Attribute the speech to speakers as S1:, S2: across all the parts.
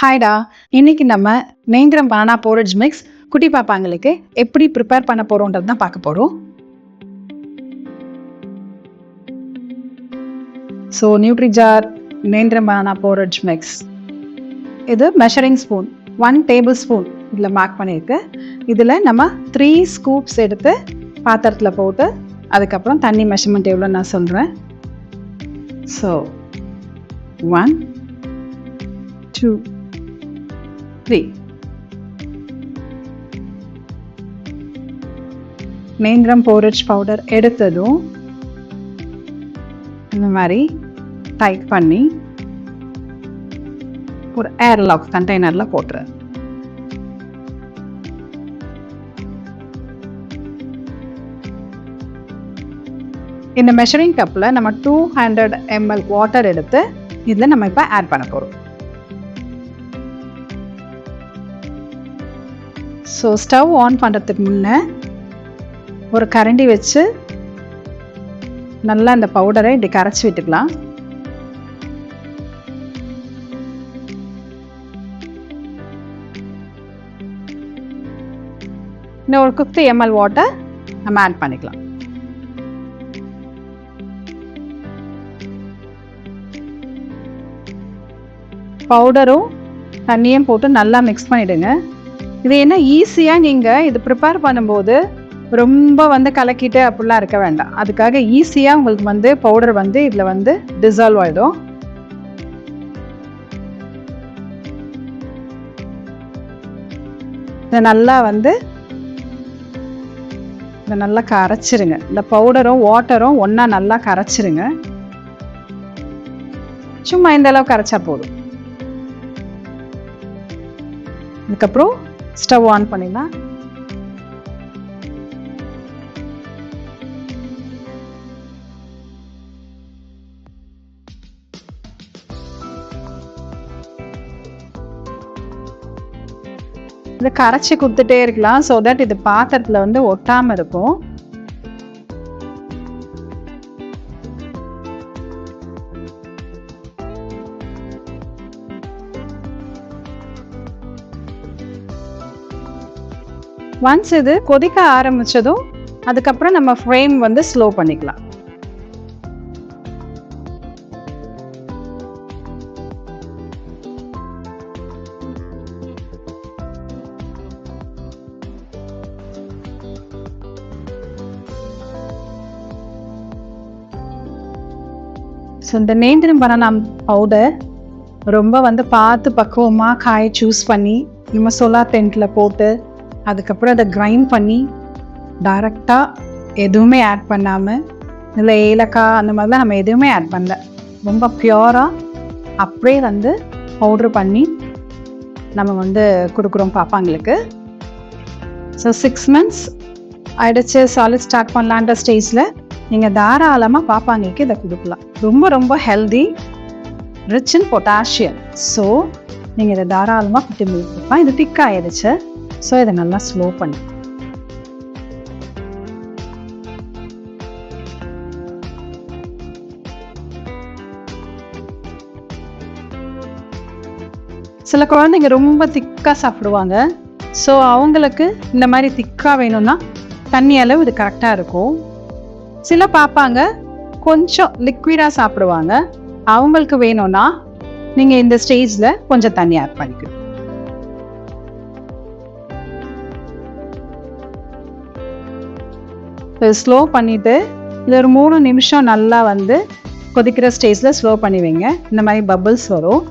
S1: ஹாய்டா. இன்னைக்கு நம்ம நேந்திரம் banana porridge mix குட்டி பாப்பாங்களுக்கு எப்படி ப்ரிப்பேர் பண்ண போறோம்ன்றது தான் பார்க்க போறோம். ஸோ நியூட்ரிஜார் நேந்திரம் பனானா போரேஜ் மிக்ஸ், இது மெஷரிங் ஸ்பூன் 1 டேபிள் ஸ்பூன் இதில் மார்க் பண்ணியிருக்கு. இதில் நம்ம 3 ஸ்கூப்ஸ் எடுத்து பாத்திரத்தில் போட்டு அதுக்கப்புறம் தண்ணி மெஷர்மெண்ட் எவ்வளோ நான் சொல்கிறேன். ஸோ 1 2 3 நேந்திரம் போரேஜ் பவுடர் எடுத்ததும் இந்த மாதிரி டைட் பண்ணி ஒரு ஏர்லாக் கண்டெய்னரில் போட்டுரு. இந்த மெஷரிங் கப்பில் நம்ம 200 ml வாட்டர் எடுத்து இதில் நம்ம இப்போ ஆட் பண்ண போகிறோம். ஸோ ஸ்டவ் ஆன் பண்ணுறதுக்கு முன்னே ஒரு கரண்டி வச்சு நல்லா இந்த பவுடரை இப்படி கரைச்சி விட்டுக்கலாம். இன்னும் ஒரு 50 ml வாட்டர் நம்ம ஆட் பண்ணிக்கலாம். பவுடரும் தண்ணியும் போட்டு நல்லா மிக்ஸ் பண்ணிவிடுங்க. இது என்ன ஈஸியாக நீங்கள் இது ப்ரிப்பேர் பண்ணும்போது ரொம்ப கலக்கிட்டு அப்படிலாம் இருக்க வேண்டாம். அதுக்காக ஈஸியாக உங்களுக்கு பவுடர் இதில் டிசால்வ் ஆகிடும். இதை நல்லா கரைச்சிருங்க. இந்த பவுடரும் வாட்டரும் ஒன்றா நல்லா கரைச்சிருங்க. சும்மா இந்த அளவு கரைச்சா போதும். அதுக்கப்புறம் ஸ்டவ் ஆன் பண்ணிடலாம். இதை கரைச்சி கொடுத்துட்டே இருக்கலாம். ஸோ தட் இது பாத்திரத்தில் ஒட்டாமல் இருக்கும். ஒன்ஸ் இது கொதிக்க ஆரம்பிச்சதும் அதுக்கப்புறம் நம்ம ஃப்ளேம் ஸ்லோ பண்ணிக்கலாம். ஸோ இந்த நேந்திரம் பனானா பவுடர் ரொம்ப பார்த்து பக்குவமாக காயை சூஸ் பண்ணி நம்ம சோலார் டென்ட்டில் போட்டு அதுக்கப்புறம் அதை கிரைண்ட் பண்ணி டைரெக்டாக எதுவுமே ஆட் பண்ணாமல், இல்லை ஏலக்காய் அந்த மாதிரிலாம் நம்ம எதுவுமே ஆட் பண்ணல, ரொம்ப ப்யூராக அப்படியே பவுட்ரு பண்ணி நம்ம கொடுக்குறோம் பாப்பாங்களுக்கு. ஸோ 6 months ஆயிடுச்சு சாலிட் ஸ்டார்ட் பண்ணலான்ற ஸ்டேஜில் நீங்கள் தாராளமாக பாப்பாங்களுக்கு இதை கொடுக்கலாம். ரொம்ப healthy, rich in potassium. So நீங்கள் இதை தாராளமாக குட்டிங்களுக்கு கொடுக்கலாம். இது திக்காகிடுச்சு. ஸோ இதை நல்லா ஸ்லோ பண்ணி சில குழந்தைங்க ரொம்ப திக்காக சாப்பிடுவாங்க. ஸோ அவங்களுக்கு இந்த மாதிரி திக்காக வேணும்னா தண்ணி அளவு இது கரெக்டாக இருக்கும். சில பாப்பாங்க கொஞ்சம் லிக்விடாக சாப்பிடுவாங்க. அவங்களுக்கு வேணும்னா நீங்கள் இந்த ஸ்டேஜில் கொஞ்சம் தண்ணி ஆட் பண்ணிக்கணும். ஸ்லோ பண்ணிவிட்டு இது ஒரு 3 நிமிஷம் நல்லா கொதிக்கிற ஸ்டேஜில் ஸ்லோ பண்ணி வைங்க. இந்த மாதிரி பபிள்ஸ் வரும்.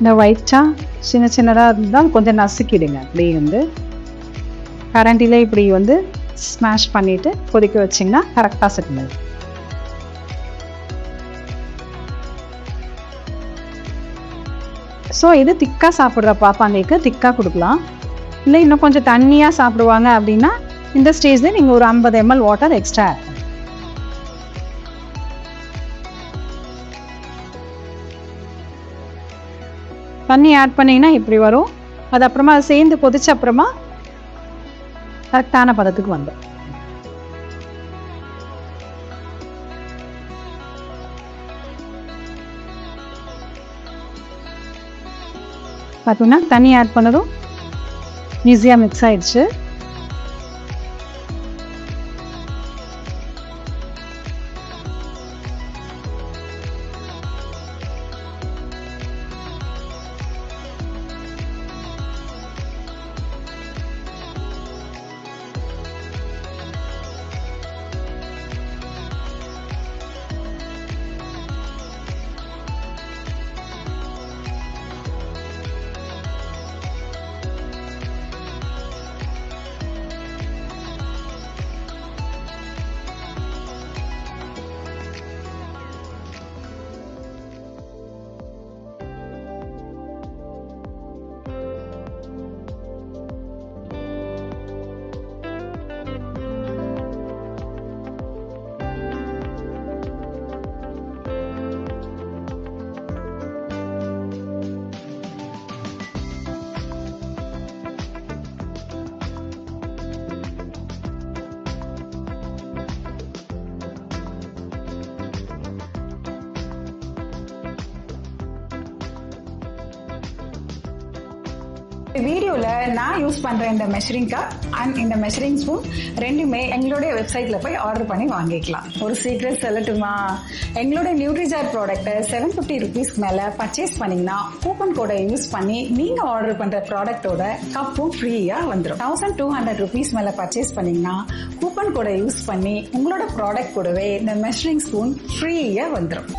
S1: இந்த ஒயிட்டா சின்ன சின்னதாக இருந்தால் கொஞ்சம் நசுக்கிடுங்க. அப்படியே வந்து கரண்டிலே இப்படி வந்து ஸ்மாஷ் பண்ணிவிட்டு கொதிக்க வச்சிங்கன்னா கரெக்டாக செட் ஆகும். ஸோ இது திக்காக சாப்பிட்ற பாப்பாங்களுக்கு திக்காக கொடுக்கலாம். இல்லை இன்னும் கொஞ்சம் தண்ணியாக சாப்பிடுவாங்க அப்படின்னா இந்த ஸ்டேஜில் நீங்கள் ஒரு 50 ml வாட்டர் எக்ஸ்ட்ரா ஆட் பண்ணுங்க. தண்ணி ஆட் பண்ணிங்கன்னா இப்படி வரும். அது அப்புறமா அது சேர்ந்து கொதிச்ச அப்புறமா கரெக்டான பதத்துக்கு வந்துடும். பார்த்தீங்கன்னா தண்ணி ஆட் பண்ணதும் ஈஸியாக மிக்ஸ் ஆயிடுச்சு.
S2: வீடியோவில் நான் யூஸ் பண்ணுற இந்த மெஷரிங் கப் அண்ட் இந்த மெஷரிங் ஸ்பூன் ரெண்டுமே எங்களுடைய வெப்சைட்டில் போய் ஆர்டர் பண்ணி வாங்கிக்கலாம். ஒரு சீக்ரெட் சொல்லட்டுமா? எங்களுடைய நியூட்ரிஜார் ப்ராடக்ட்டை 750 rupeesக்கு மேலே பர்ச்சேஸ் பண்ணிங்கன்னா கூப்பன் கோடை யூஸ் பண்ணி நீங்கள் ஆர்டர் பண்ணுற ப்ராடக்டோட கப்பும் ஃப்ரீயாக வந்துடும். 1200 rupees மேலே பர்ச்சேஸ் பண்ணிங்கன்னா கூப்பன் கோடை யூஸ் பண்ணி உங்களோட ப்ராடக்ட் கூடவே இந்த மெஷரிங் ஸ்பூன் ஃப்ரீயாக வந்துடும்.